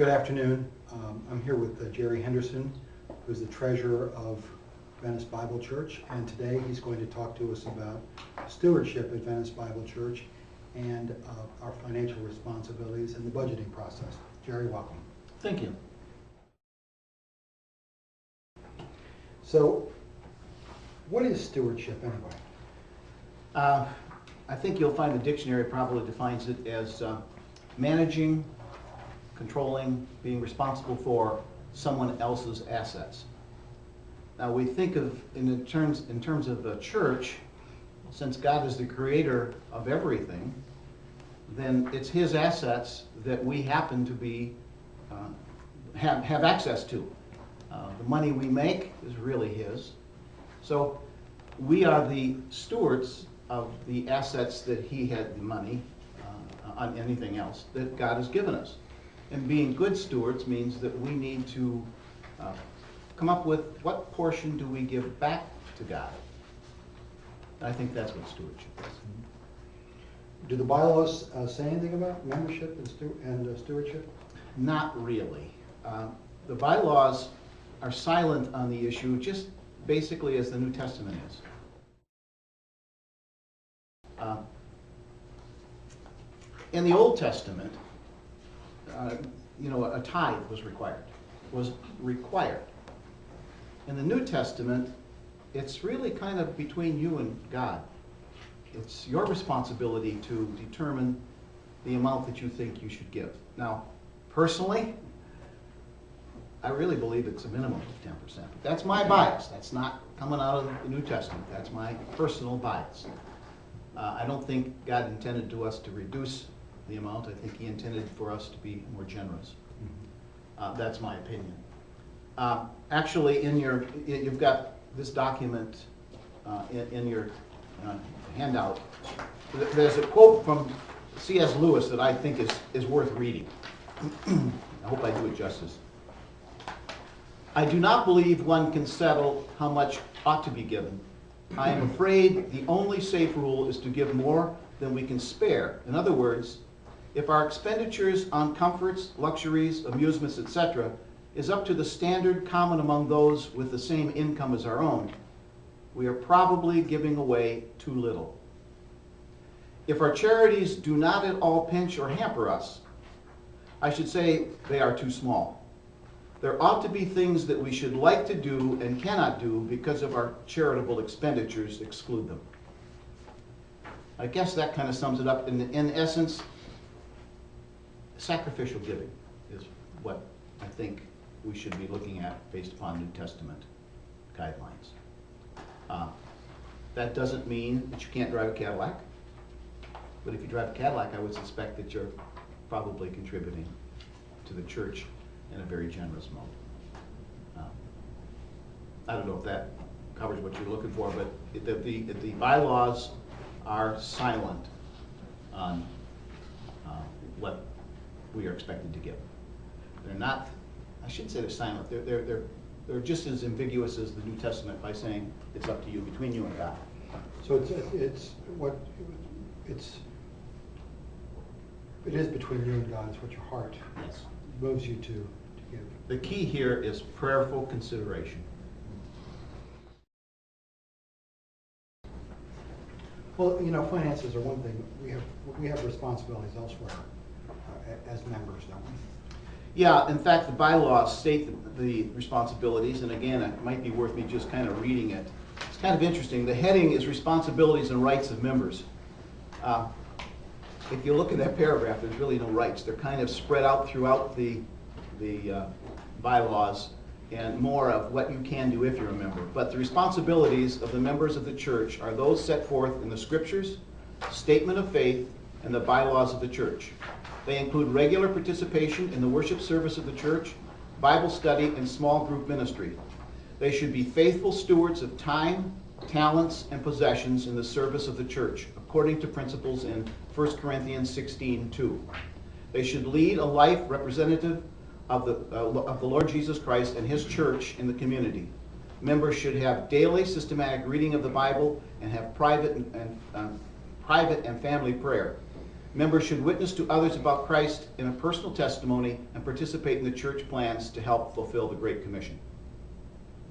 Good afternoon. I'm here with Jerry Henderson, who's the treasurer of Venice Bible Church, and today he's going to talk to us about stewardship at Venice Bible Church and our financial responsibilities and the budgeting process. Jerry, welcome. Thank you. So, what is stewardship anyway? I think you'll find the dictionary probably defines it as managing, controlling, being responsible for someone else's assets. Now we think of in terms of the church, since God is the creator of everything, then it's His assets that we happen to be have access to. The money we make is really His, so we are the stewards of the assets that He had the money on anything else that God has given us. And being good stewards means that we need to come up with what portion do we give back to God. I think that's what stewardship is. Do the bylaws say anything about membership and stewardship? Not really. The bylaws are silent on the issue, just basically as the New Testament is. In the Old Testament, a tithe was required. In the New Testament, it's really kind of between you and God. It's your responsibility to determine the amount that you think you should give. Now, personally, I really believe it's a minimum of 10%. But that's my bias. That's not coming out of the New Testament. That's my personal bias. I don't think God intended us to reduce the amount. I think He intended for us to be more generous. That's my opinion. Actually, you've got this document in your handout. There's a quote from C.S. Lewis that I think is worth reading. I hope I do it justice. I do not believe one can settle how much ought to be given. I am afraid the only safe rule is to give more than we can spare. In other words, if our expenditures on comforts, luxuries, amusements, etc., is up to the standard common among those with the same income as our own, we are probably giving away too little. If our charities do not at all pinch or hamper us, I should say they are too small. There ought to be things that we should like to do and cannot do because of our charitable expenditures exclude them. I guess that kind of sums it up. In essence, sacrificial giving is what I think we should be looking at based upon New Testament guidelines. That doesn't mean that you can't drive a Cadillac, but if you drive a Cadillac, I would suspect that you're probably contributing to the church in a very generous mode. I don't know if that covers what you're looking for, but the bylaws are silent on what we are expected to give. They're not, I shouldn't say they're silent, they're just as ambiguous as the New Testament by saying it's up to you, between you and God. So it is between you and God. It's what your heart moves you to give. The key here is prayerful consideration. Well, finances are one thing. We have responsibilities elsewhere as members, don't we? Yeah, in fact, the bylaws state the responsibilities, and again, it might be worth me just kind of reading it. It's kind of interesting. The heading is Responsibilities and Rights of Members. If you look at that paragraph, there's really no rights. They're kind of spread out throughout the bylaws, and more of what you can do if you're a member. But the responsibilities of the members of the church are those set forth in the Scriptures, Statement of Faith, and the bylaws of the church. They include regular participation in the worship service of the church, Bible study, and small group ministry. They should be faithful stewards of time, talents, and possessions in the service of the church, according to principles in 1 Corinthians 16:2. They should lead a life representative of the Lord Jesus Christ and His church in the community. Members should have daily systematic reading of the Bible and have private and family prayer. Members should witness to others about Christ in a personal testimony and participate in the church plans to help fulfill the Great Commission.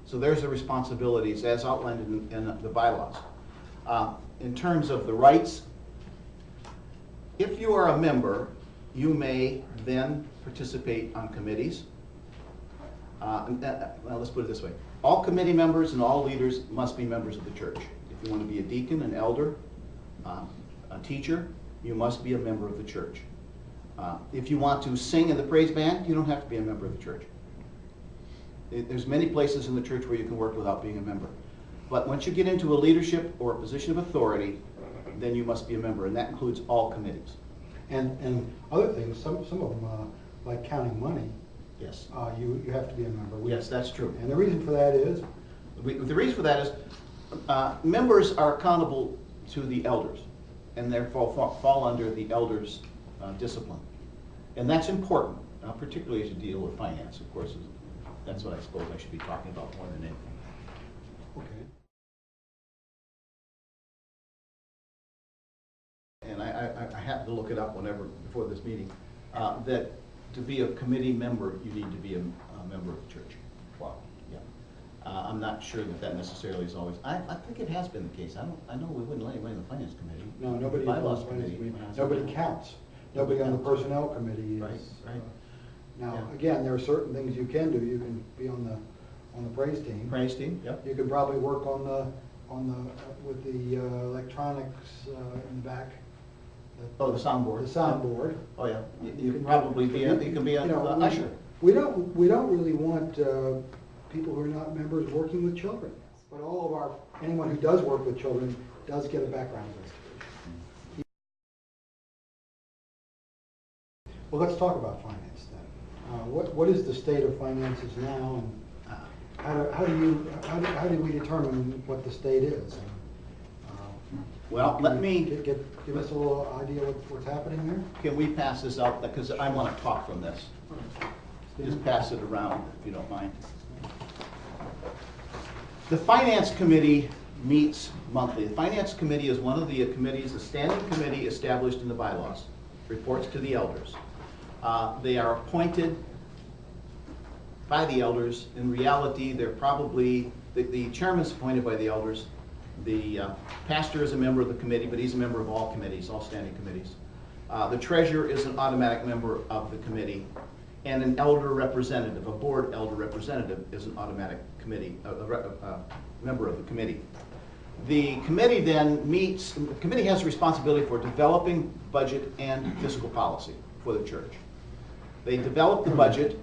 So there's the responsibilities as outlined in the bylaws. In terms of the rights, if you are a member, you may then participate on committees. Well, let's put it this way. All committee members and all leaders must be members of the church. If you want to be a deacon, an elder, a teacher, you must be a member of the church. If you want to sing in the praise band, you don't have to be a member of the church. There's many places in the church where you can work without being a member. But once you get into a leadership or a position of authority, then you must be a member, and that includes all committees. And other things, some of them, like counting money, Yes. you have to be a member. Yes, that's true. And the reason for that is? The reason for that is members are accountable to the elders, and therefore fall under the elders' discipline. And that's important, particularly as you deal with finance, of course. That's what I suppose I should be talking about more than anything. Okay. And I happened to look it up before this meeting, that to be a committee member, you need to be a member of the church. Wow. Yeah. I'm not sure that necessarily is always. I think it has been the case. I know we wouldn't let anybody in the finance committee. No, nobody. Bylaws committee. Nobody counts. Nobody on the personnel committee is. Right. Now, Yeah. again, there are certain things you can do. You can be on the praise team. Praise team. Yep. You could probably work with the electronics in the back. Oh, the soundboard. The soundboard. Oh yeah. You can can probably be. You can be an usher. We don't really want people who are not members working with children. But anyone who does work with children does get a background investigation. Well, let's talk about finance then. What is the state of finances now, and how do we determine what the state is? Well, let me give us a little idea what's happening there. Can we pass this out because I want to talk from this. Just pass it around if you don't mind. The Finance Committee meets monthly. The Finance Committee is one of the committees, a standing committee established in the bylaws, reports to the elders. They are appointed by the elders. In reality, they're probably, the chairman's appointed by the elders. The pastor is a member of the committee, but he's a member of all committees, all standing committees. The treasurer is an automatic member of the committee, and an elder representative, a board elder representative, is an automatic member of the committee. The committee then meets, the committee has responsibility for developing budget and fiscal policy for the church. They develop the budget,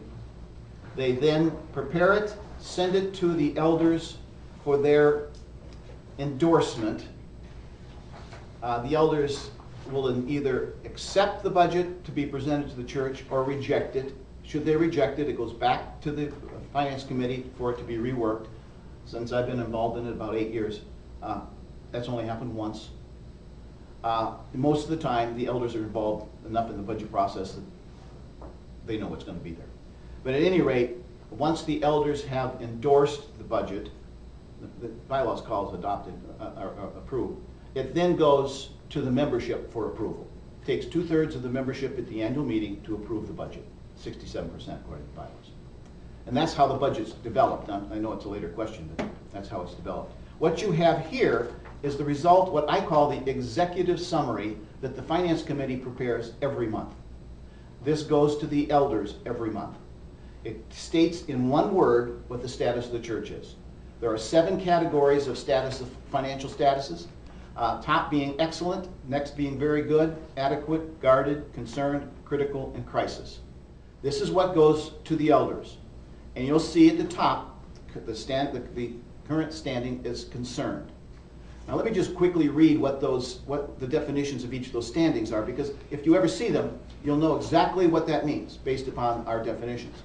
they then prepare it, send it to the elders for their endorsement. The elders will either accept the budget to be presented to the church or reject it. Should they reject it, it goes back to the Finance Committee for it to be reworked. Since I've been involved in it about 8 years, that's only happened once. Most of the time, the elders are involved enough in the budget process that they know what's going to be there. But at any rate, once the elders have endorsed the budget, the bylaws call it adopted or approved, it then goes to the membership for approval. It takes 2/3 of the membership at the annual meeting to approve the budget, 67% according to the bylaws. And that's how the budget's developed. Now, I know it's a later question, but that's how it's developed. What you have here is the result, what I call the executive summary that the Finance Committee prepares every month. This goes to the elders every month. It states in one word what the status of the church is. There are 7 categories of status, of financial statuses. Top being excellent, next being very good, adequate, guarded, concerned, critical, and crisis. This is what goes to the elders. And you'll see at the top, the current standing is concerned. Now let me just quickly read what the definitions of each of those standings are, because if you ever see them, you'll know exactly what that means based upon our definitions.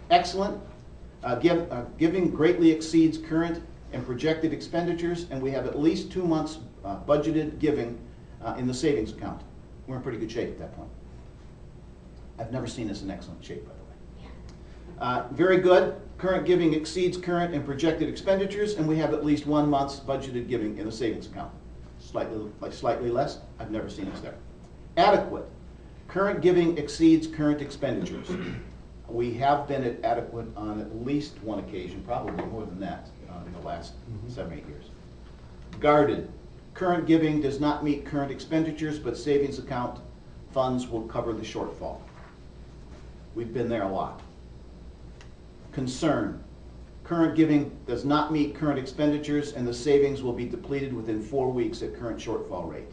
Excellent, giving greatly exceeds current and projected expenditures, and we have at least 2 months budgeted giving in the savings account. We're in pretty good shape at that point. I've never seen us in excellent shape, by the way. Very good, current giving exceeds current and projected expenditures, and we have at least 1 month's budgeted giving in the savings account. Slightly less, I've never seen us there. Adequate. Current giving exceeds current expenditures. We have been adequate on at least one occasion, probably more than that, in the last 7 or 8 years. Guarded. Current giving does not meet current expenditures, but savings account funds will cover the shortfall. We've been there a lot. Concern. Current giving does not meet current expenditures, and the savings will be depleted within 4 weeks at current shortfall rate.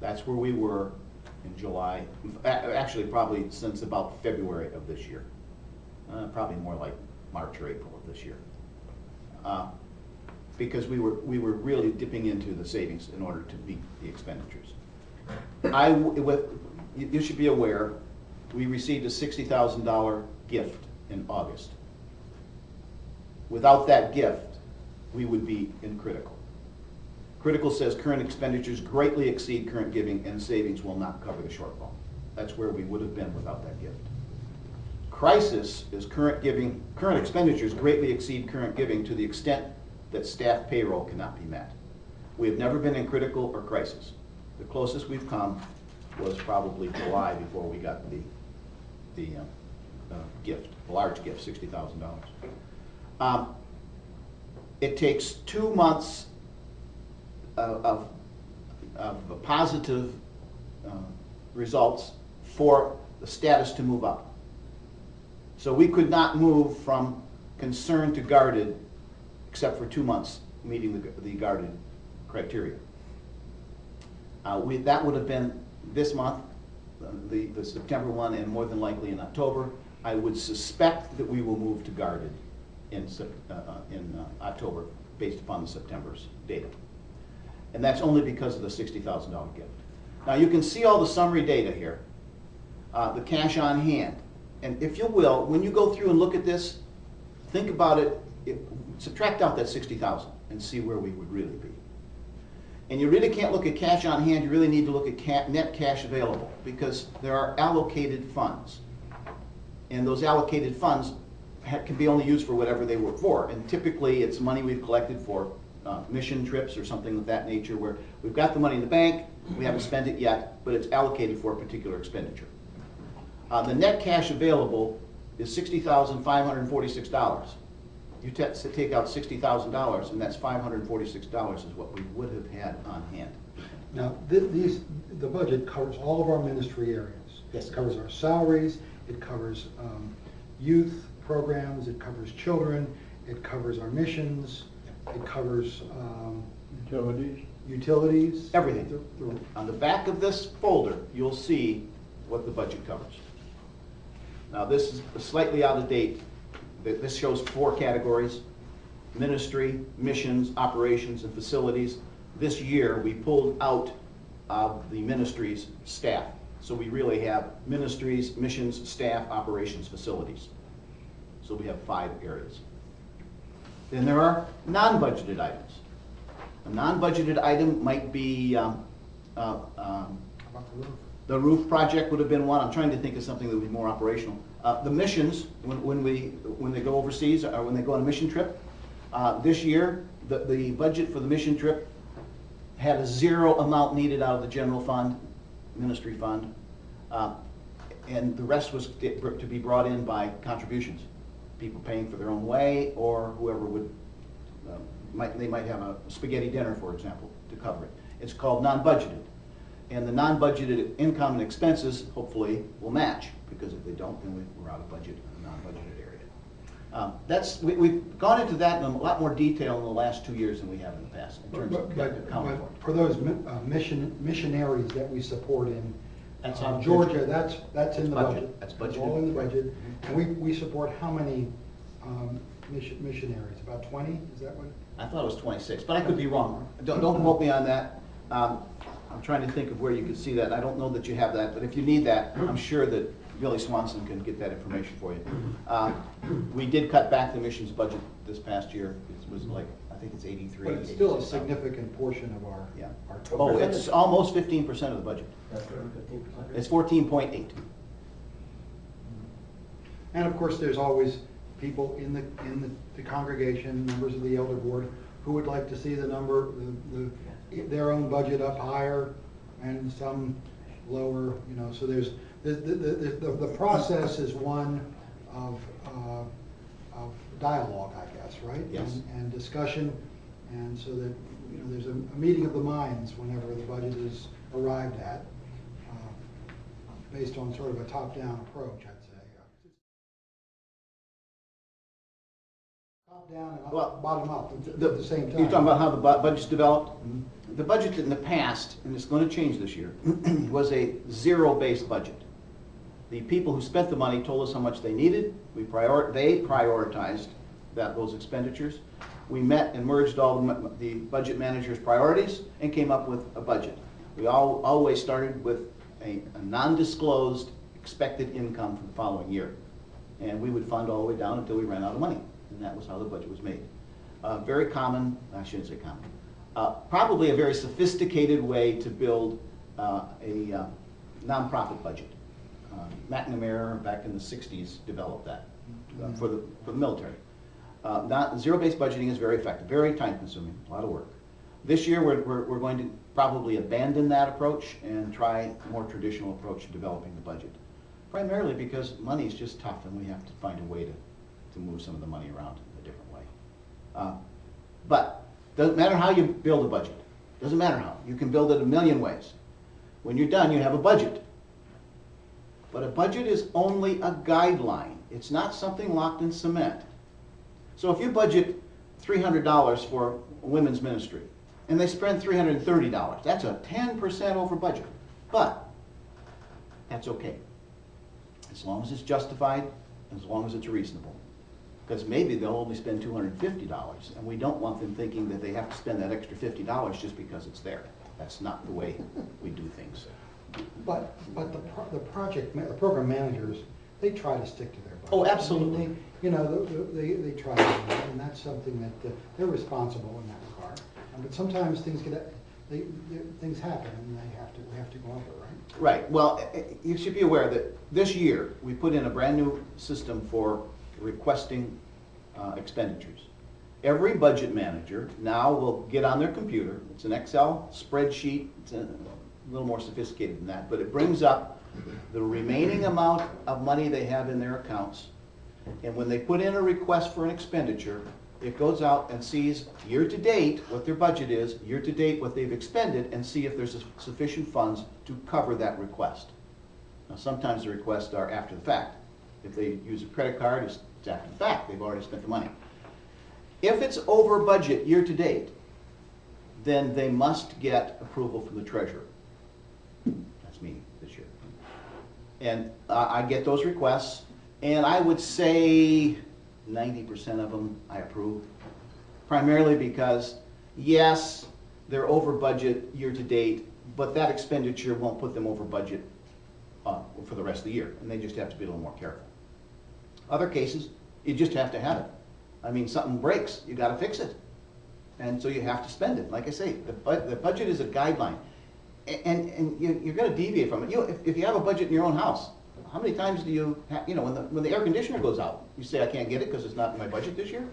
That's where we were in July, actually probably since about February of this year. Probably more like March or April of this year. Because we were really dipping into the savings in order to meet the expenditures. You should be aware, we received a $60,000 gift in August. Without that gift, we would be in critical. Critical says current expenditures greatly exceed current giving and savings will not cover the shortfall. That's where we would have been without that gift. Crisis is current expenditures greatly exceed current giving to the extent that staff payroll cannot be met. We have never been in critical or crisis. The closest we've come was probably July before we got the gift, the large gift, $60,000. It takes 2 months of positive results for the status to move up. So we could not move from concerned to guarded except for 2 months meeting the guarded criteria. That would have been this month, the September one, and more than likely in October. I would suspect that we will move to guarded in October based upon the September's data. And that's only because of the $60,000 gift. Now you can see all the summary data here, the cash on hand. And if you will, when you go through and look at this, think about it, subtract out that $60,000 and see where we would really be. And you really can't look at cash on hand, you really need to look at net cash available, because there are allocated funds. And those allocated funds can be only used for whatever they were for. And typically it's money we've collected for mission trips or something of that nature, where we've got the money in the bank, we haven't spent it yet, but it's allocated for a particular expenditure. The net cash available is $60,546. You take out $60,000, and that's $546 is what we would have had on hand. Now, the budget covers all of our ministry areas. Yes. It covers our salaries, it covers youth programs, it covers children, it covers our missions, it covers utilities. Everything. On the back of this folder, you'll see what the budget covers. Now, this is slightly out of date. This shows 4 categories: ministry, missions, operations, and facilities. This year, we pulled out of the ministries staff. So we really have ministries, missions, staff, operations, facilities. So we have 5 areas. Then there are non-budgeted items. A non-budgeted item might be How about the roof? the roof project would have been one. I'm trying to think of something that would be more operational. The missions, when they go overseas or when they go on a mission trip, this year the budget for the mission trip had a 0 amount needed out of the general fund, ministry fund, and the rest was to be brought in by contributions, people paying for their own way, or whoever would. They might have a spaghetti dinner, for example, to cover it. It's called non-budgeted. And the non-budgeted income and expenses, hopefully, will match, because if they don't, then we're out of budget in the non-budgeted area. We've gone into that in a lot more detail in the last 2 years than we have in the past, in terms of accounting But for those missionaries that we support in That's on Georgia, that's in the budget. That's budgeted. It's all in the budget. And we support how many missionaries? About 20? Is that what? I thought it was 26, but I could be wrong. Don't quote me on that. I'm trying to think of where you could see that. I don't know that you have that, but if you need that, I'm sure that Billy Swanson can get that information for you. We did cut back the missions budget this past year. It was like, I think it's 83. But it's still a significant portion of our total. Oh, it's almost 15% of the budget. That's 15%. It's 14.8. And of course, there's always people in the congregation, members of the elder board, who would like to see the number, their own budget up higher, and some lower, you know, so there's, the process is one of dialogue, I guess, right? Yes. And discussion, and so that, you know, there's a meeting of the minds whenever the budget is arrived at, based on sort of a top-down approach, I'd say. Top-down and Well, bottom-up at the same time. You're talking about how the budget's developed? The budget in the past, and it's going to change this year, was a zero-based budget. The people who spent the money told us how much they needed. They prioritized those expenditures. We met and merged all the budget manager's priorities and came up with a budget. We always started with a non-disclosed expected income for the following year. And we would fund all the way down until we ran out of money. And that was how the budget was made. Very common, I shouldn't say common, probably a very sophisticated way to build a nonprofit budget. McNamara, back in the 60s, developed that for the military. Zero-based budgeting is very effective, very time-consuming, a lot of work. This year, we're going to probably abandon that approach and try a more traditional approach to developing the budget. Primarily because money is just tough and we have to find a way to move some of the money around in a different way. But doesn't matter how you build a budget. Doesn't matter how. You can build it a million ways. When you're done, you have a budget. But a budget is only a guideline. It's not something locked in cement. So if you budget $300 for women's ministry, and they spend $330, that's a 10% over budget. But that's okay, as long as it's justified, as long as it's reasonable. Because maybe they'll only spend $250, and we don't want them thinking that they have to spend that extra $50 just because it's there. That's not the way we do things. But the program managers, they try to stick to their budget. Oh, absolutely. I mean, they try to do that, and that's something that they're responsible in that regard. But sometimes things things happen, and we have to go over it, right? Right. Well, you should be aware that this year we put in a brand new system for requesting expenditures. Every budget manager now will get on their computer. It's an Excel spreadsheet. It's a little more sophisticated than that, but it brings up the remaining amount of money they have in their accounts. And when they put in a request for an expenditure, it goes out and sees year-to-date what their budget is, year-to-date what they've expended, and see if there's sufficient funds to cover that request. Now, sometimes the requests are after the fact. If they use a credit card, it's after the fact. They've already spent the money. If it's over budget year-to-date, then they must get approval from the treasurer. That's me this year. And I get those requests, and I would say 90% of them I approve, primarily because, yes, they're over budget year-to-date, but that expenditure won't put them over budget for the rest of the year, and they just have to be a little more careful. Other cases, you just have to have it. I mean, something breaks, you got to fix it, and so you have to spend it. Like I say, the budget is a guideline, and you're going to deviate from it. If you have a budget in your own house, how many times do you have, when the air conditioner goes out, you say, I can't get it because it's not in my budget this year?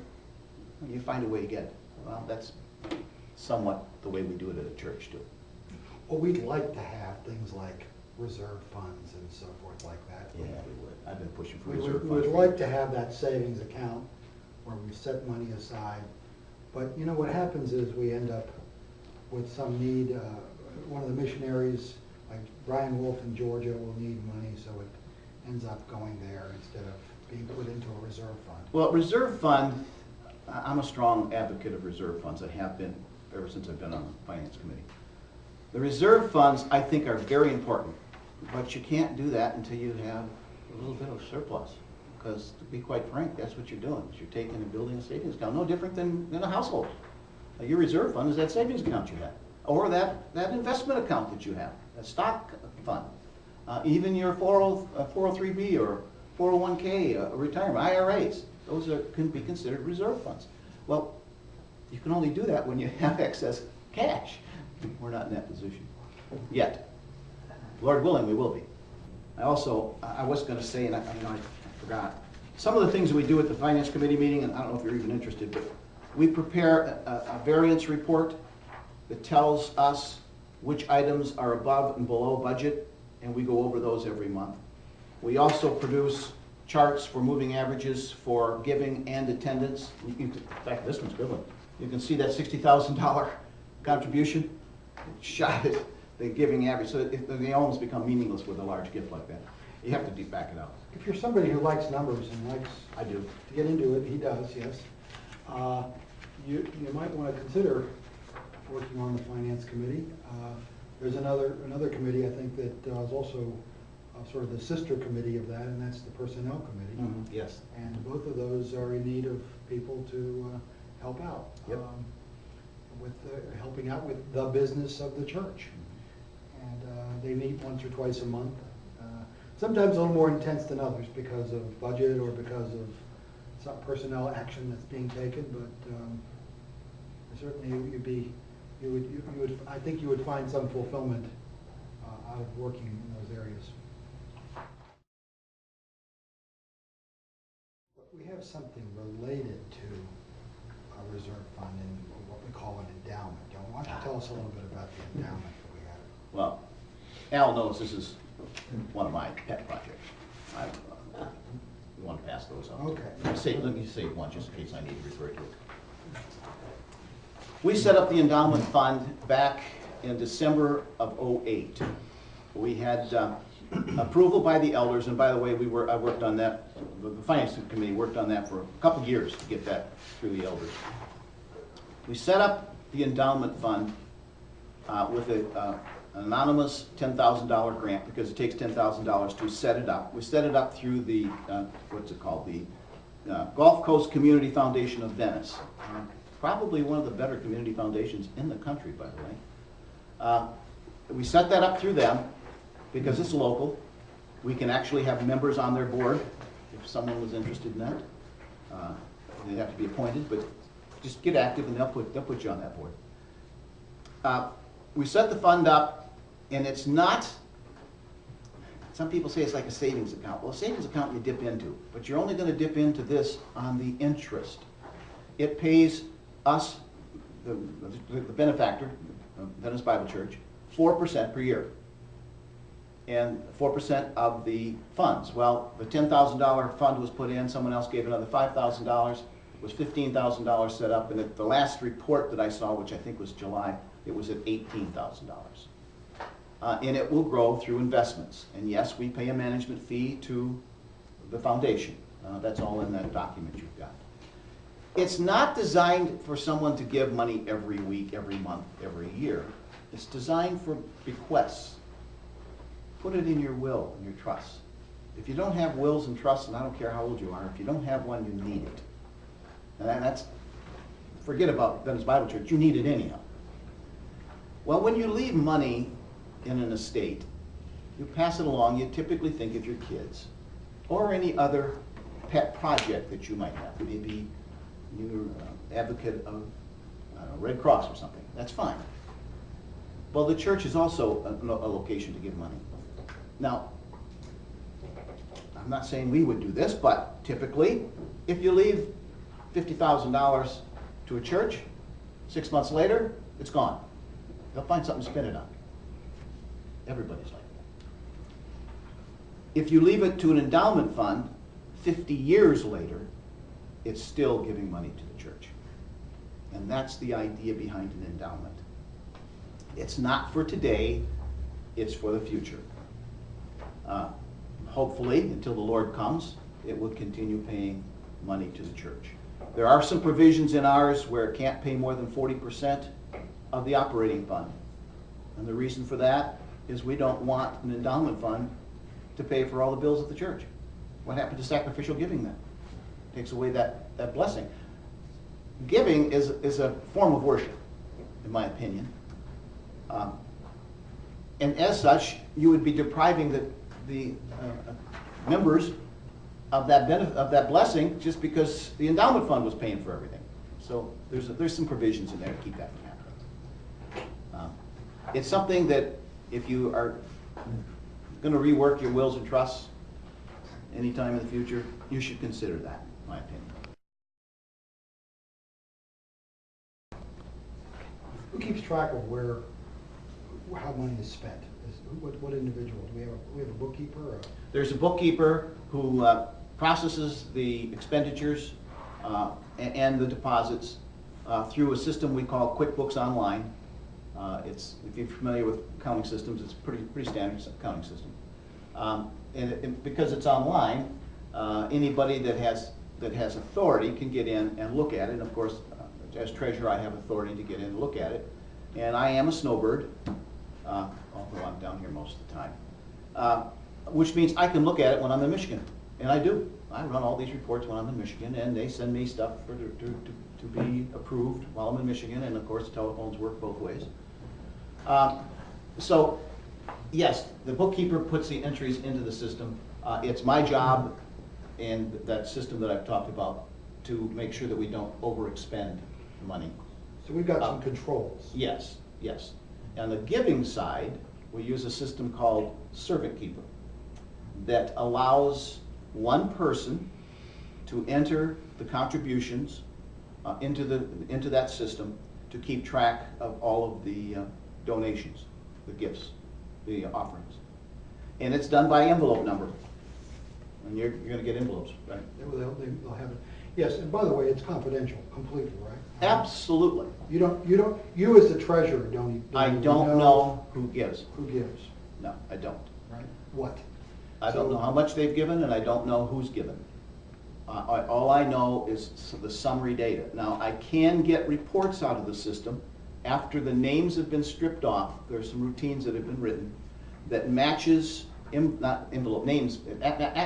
You find a way to get it. Well, that's somewhat the way we do it at a church, too. Well, we'd like to have things like reserve funds and so forth like that. Yeah, we would. I've been pushing for We reserve would funds. like to have that savings account where we set money aside. But what happens is we end up with some need. One of the missionaries, like Brian Wolf in Georgia, will need money, so it ends up going there instead of being put into a reserve fund. Well, reserve fund, I'm a strong advocate of reserve funds. I have been ever since I've been on the finance committee. The reserve funds, I think, are very important, but you can't do that until you have a little bit of surplus. Because to be quite frank, that's what you're doing. Is you're taking and building a savings account, no different than a household. Your reserve fund is that savings account you have, or that investment account that you have, that stock fund. Even your 403B or 401K, retirement, IRAs, those can be considered reserve funds. Well, you can only do that when you have excess cash. We're not in that position yet. Lord willing, we will be. I was going to say, and I forgot, some of the things that we do at the Finance Committee meeting, and I don't know if you're even interested, but we prepare a variance report that tells us which items are above and below budget and we go over those every month. We also produce charts for moving averages for giving and attendance. In fact, this one's a good one. You can see that $60,000 contribution shot at the giving average. So they almost become meaningless with a large gift like that. You have to back it out. If you're somebody who likes numbers and likes I do. to get into it, he does, yes. You might want to consider working on the finance committee. There's another committee, I think, that is also sort of the sister committee of that, and that's the personnel committee. Mm-hmm. Yes. And both of those are in need of people to help out. Yep. With helping out with the business of the church. And they meet once or twice a month. Sometimes a little more intense than others because of budget or because of some personnel action that's being taken, but certainly I think you would find some fulfillment out of working in those areas. But we have something related to a reserve fund and what we call an endowment. Why don't you tell us a little bit about the endowment that we have? Well, Al knows this is one of my pet projects. We want to pass those on. Okay. Let me say one just in case I need to refer to it. We set up the endowment fund back in December of '08. We had approval by the elders, and by the way, I worked on that. The finance committee worked on that for a couple of years to get that through the elders. We set up the endowment fund with an anonymous $10,000 grant because it takes $10,000 to set it up. We set it up through the what's it called, the Gulf Coast Community Foundation of Venice. Probably one of the better community foundations in the country, by the way. We set that up through them because it's local. We can actually have members on their board if someone was interested in that. They'd have to be appointed, but just get active and they'll put you on that board. We set the fund up, and it's not, some people say it's like a savings account. Well, a savings account you dip into, but you're only going to dip into this on the interest. It pays us, the benefactor, Venice Bible Church, 4% per year. And 4% of the funds. Well, the $10,000 fund was put in, someone else gave another $5,000, it was $15,000 set up, and at the last report that I saw, which I think was July, it was at $18,000. And it will grow through investments. And yes, we pay a management fee to the foundation. That's all in that document you've got. It's not designed for someone to give money every week, every month, every year. It's designed for bequests. Put it in your will and your trust. If you don't have wills and trusts, and I don't care how old you are, if you don't have one, you need it. And that's, forget about Venice Bible Church, you need it anyhow. Well, when you leave money in an estate, you pass it along, you typically think of your kids or any other pet project that you might have. Maybe you're an advocate of Red Cross or something. That's fine. Well, the church is also a location to give money. Now, I'm not saying we would do this, but typically, if you leave $50,000 to a church, 6 months later, it's gone. They'll find something to spend it on. Everybody's like that. If you leave it to an endowment fund, 50 years later, it's still giving money to the church. And that's the idea behind an endowment. It's not for today, it's for the future. Hopefully, until the Lord comes, it will continue paying money to the church. There are some provisions in ours where it can't pay more than 40% of the operating fund. And the reason for that is we don't want an endowment fund to pay for all the bills of the church. What happened to sacrificial giving then? Takes away that blessing. Giving is a form of worship, in my opinion. And as such, you would be depriving the members of that blessing just because the endowment fund was paying for everything. So there's some provisions in there to keep that from happening. It's something that if you are going to rework your wills and trusts anytime in the future, you should consider that, in my opinion. Who keeps track of where how money is spent? What individual? Do we have a bookkeeper? Or? There's a bookkeeper who processes the expenditures and the deposits through a system we call QuickBooks Online. If you're familiar with accounting systems, it's pretty standard accounting system. Because it's online, anybody that has authority can get in and look at it. And of course, as treasurer, I have authority to get in and look at it. And I am a snowbird, although I'm down here most of the time, which means I can look at it when I'm in Michigan, and I do. I run all these reports when I'm in Michigan, and they send me stuff to be approved while I'm in Michigan, and of course, telephones work both ways. So, yes, the bookkeeper puts the entries into the system. It's my job, and that system that I've talked about, to make sure that we don't overexpend money. So we've got some controls. Yes, yes. On the giving side, we use a system called Servant Keeper that allows one person to enter the contributions into that system to keep track of all of the donations, the gifts, the offerings. And it's done by envelope number. And you're going to get envelopes, right? They'll have it. Yes, and by the way, it's confidential completely, right? Absolutely. You as the treasurer don't I don't know who gives. Who gives? No, I don't. Right? What? I don't know how much they've given, and I don't know who's given. All I know is the summary data. Now, I can get reports out of the system after the names have been stripped off. There's some routines that have been written that matches, not envelope names,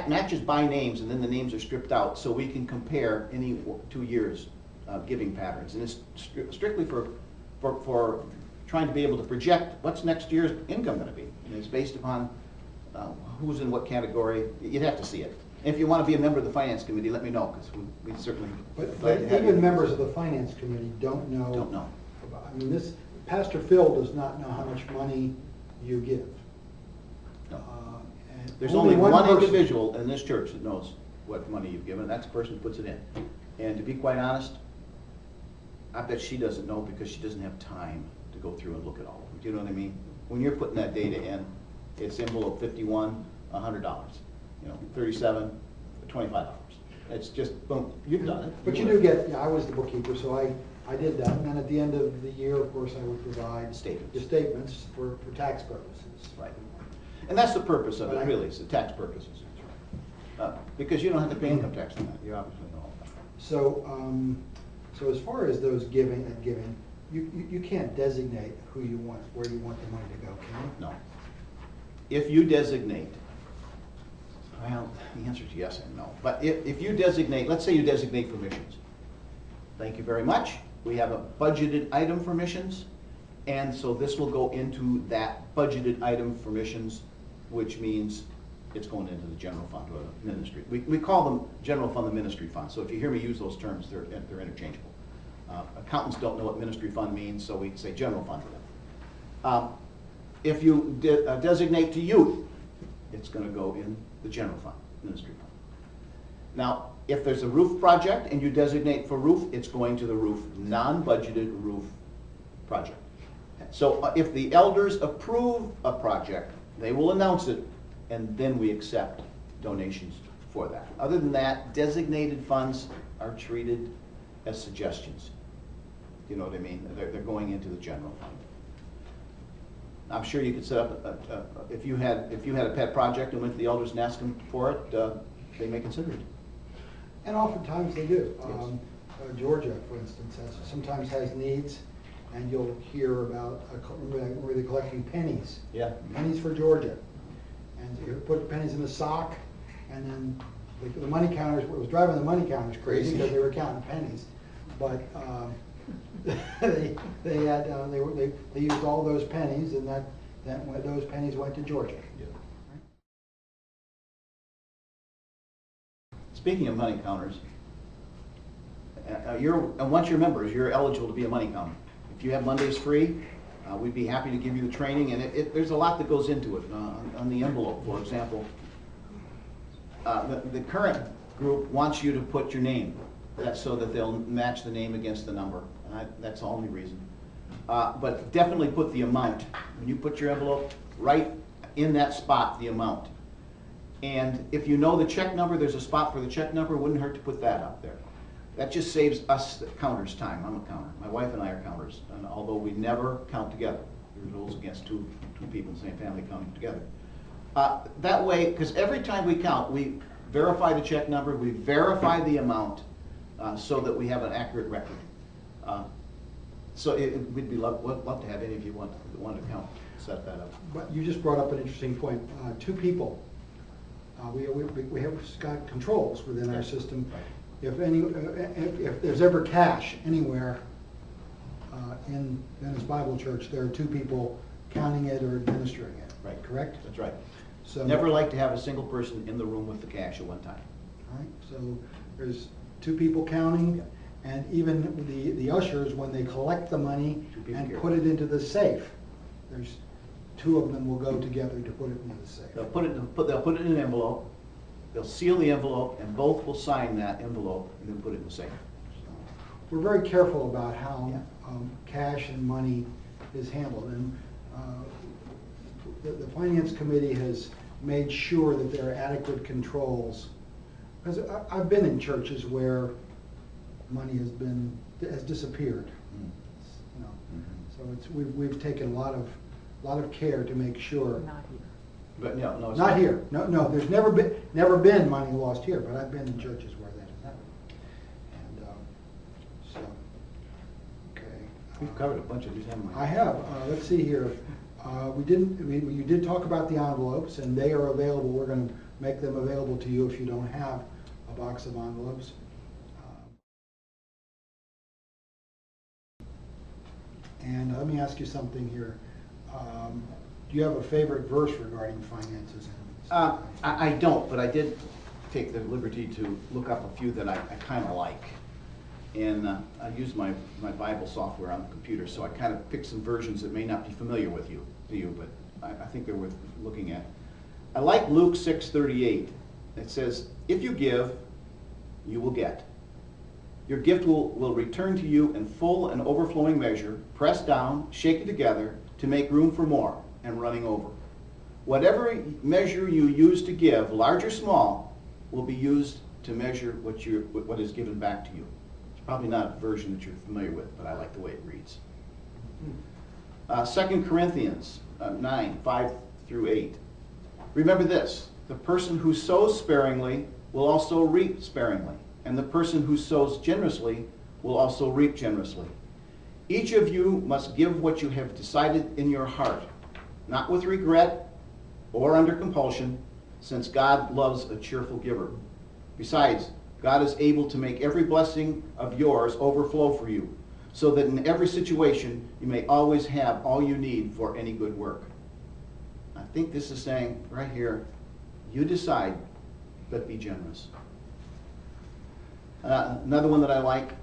matches by names, and then the names are stripped out, so we can compare any 2 years giving patterns. And it's strictly for trying to be able to project what's next year's income going to be. And it's based upon who's in what category. You'd have to see it. If you want to be a member of the finance committee, let me know, because we certainly. But even members of the finance committee don't know. Don't know. I mean, Pastor Phil does not know how much money you give. No. And There's only one person. individual in this church that knows what money you've given, and that's the person who puts it in. And to be quite honest, I bet she doesn't know because she doesn't have time to go through and look at all of them. Do you know what I mean? When you're putting that data in, it's envelope 51, $100. 37, $25. It's just, boom, you've done it. But you do get, I was the bookkeeper, so I did that. And then at the end of the year, of course, I would provide the statements for tax purposes. Right. And that's the purpose of it, really, it's the tax purposes. Because you don't have to pay income tax on that, you obviously know. So as far as those giving, you can't designate where you want the money to go, can you? No. If you designate, well, the answer is yes and no. But if you designate, let's say you designate for missions. Thank you very much. We have a budgeted item for missions, and so this will go into that budgeted item for missions, which means it's going into the general fund or the ministry. We call them general fund and ministry fund. So if you hear me use those terms, they're interchangeable. Accountants don't know what ministry fund means, so we say general fund for them. If you designate to youth, it's going to go in the general fund, ministry fund. Now, if there's a roof project and you designate for roof, it's going to the roof, non-budgeted roof project. So if the elders approve a project, they will announce it, and then we accept donations for that. Other than that, designated funds are treated as suggestions. You know what I mean? They're going into the general fund. I'm sure you could set up, if you had a pet project and went to the elders and asked them for it, they may consider it. And oftentimes they do. Yes. Georgia, for instance, sometimes has needs, and you'll hear about where they're collecting pennies. Yeah. Pennies for Georgia. And you put pennies in a sock, and then the money counters, it was driving the money counters crazy because they were counting pennies. But they used all those pennies, and those pennies went to Georgia. Yeah. Speaking of money counters, once you're members, you're eligible to be a money counter. If you have Mondays free, we'd be happy to give you the training, and there's a lot that goes into it. On the envelope, for example, the current group wants you to put your name. That's so that they'll match the name against the number. That's the only reason. But definitely put the amount When you put your envelope, write in that spot the amount. And if you know the check number, there's a spot for the check number, it wouldn't hurt to put that up there. That just saves us the counters time. I'm a counter. My wife and I are counters, and although we never count together. There's rules against two people in the same family counting together. That way, because every time we count, we verify the check number, we verify the amount, so that we have an accurate record. So we'd love to have any of you want to count, set that up. But you just brought up an interesting point. Two people. We have got controls within our system. Right. If there's ever cash anywhere in Venice Bible Church, there are two people counting it or administering it. Right. Correct? That's right. So Never like to have a single person in the room with the cash at one time. All right. So there's two people counting, and even the ushers, when they collect the money and put it into the safe, there's two of them will go together to put it into the safe. They'll put it in an envelope. They'll seal the envelope, and both will sign that envelope and then put it in the safe. So we're very careful about how cash and money is handled, and the Finance Committee has made sure that there are adequate controls. Because I've been in churches where money has disappeared. You know, so we've taken a lot of care to make sure. Not here. But no, it's Not here. No. There's never been money lost here, but I've been in churches where that has happened. And so, okay. We've covered a bunch of these, haven't we? I have. Let's see here. You did talk about the envelopes, and they are available. We're going to make them available to you if you don't have a box of envelopes. And let me ask you something here. Do you have a favorite verse regarding finances? I don't, but I did take the liberty to look up a few that I kind of like. And I use my Bible software on the computer, so I kind of picked some versions that may not be familiar to you, but I think they're worth looking at. I like Luke 6:38. It says, "If you give, you will get. Your gift will return to you in full and overflowing measure, pressed down, shaken together, to make room for more, and running over. Whatever measure you use to give, large or small, will be used to measure what is given back to you." It's probably not a version that you're familiar with, but I like the way it reads. 2 Corinthians 9:5-8. Remember this: the person who sows sparingly will also reap sparingly, and the person who sows generously will also reap generously. Each of you must give what you have decided in your heart, not with regret or under compulsion, since God loves a cheerful giver. Besides, God is able to make every blessing of yours overflow for you, so that in every situation you may always have all you need for any good work. I think this is saying right here, you decide, but be generous. Another one that I like,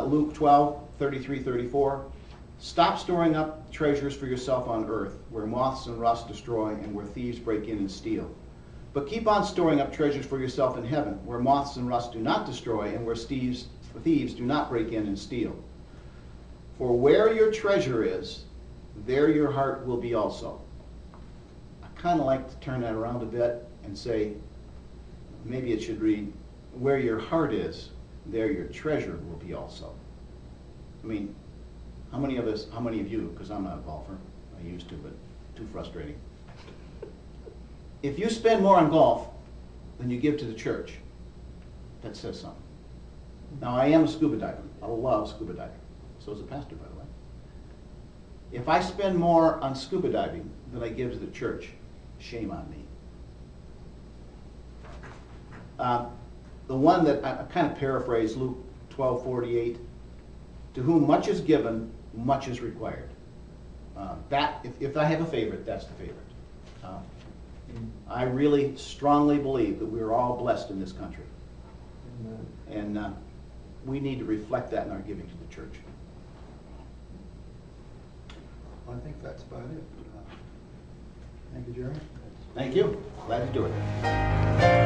Luke 12:33-34. "Stop storing up treasures for yourself on earth, where moths and rust destroy and where thieves break in and steal. But keep on storing up treasures for yourself in heaven, where moths and rust do not destroy and where thieves do not break in and steal. For where your treasure is, there your heart will be also." I kind of like to turn that around a bit and say, maybe it should read, "Where your heart is, there your treasure will be also." I mean, how many of you, because I'm not a golfer, I used to, but too frustrating. If you spend more on golf than you give to the church, that says something. Now, I am a scuba diver. I love scuba diving. So is a pastor, by the way. If I spend more on scuba diving than I give to the church, shame on me. The one that I kind of paraphrase, Luke 12:48, "To whom much is given, much is required." If I have a favorite, that's the favorite. I really strongly believe that we're all blessed in this country. And we need to reflect that in our giving to the church. I think that's about it. Thank you, Jerry. Thank you. Glad to do it.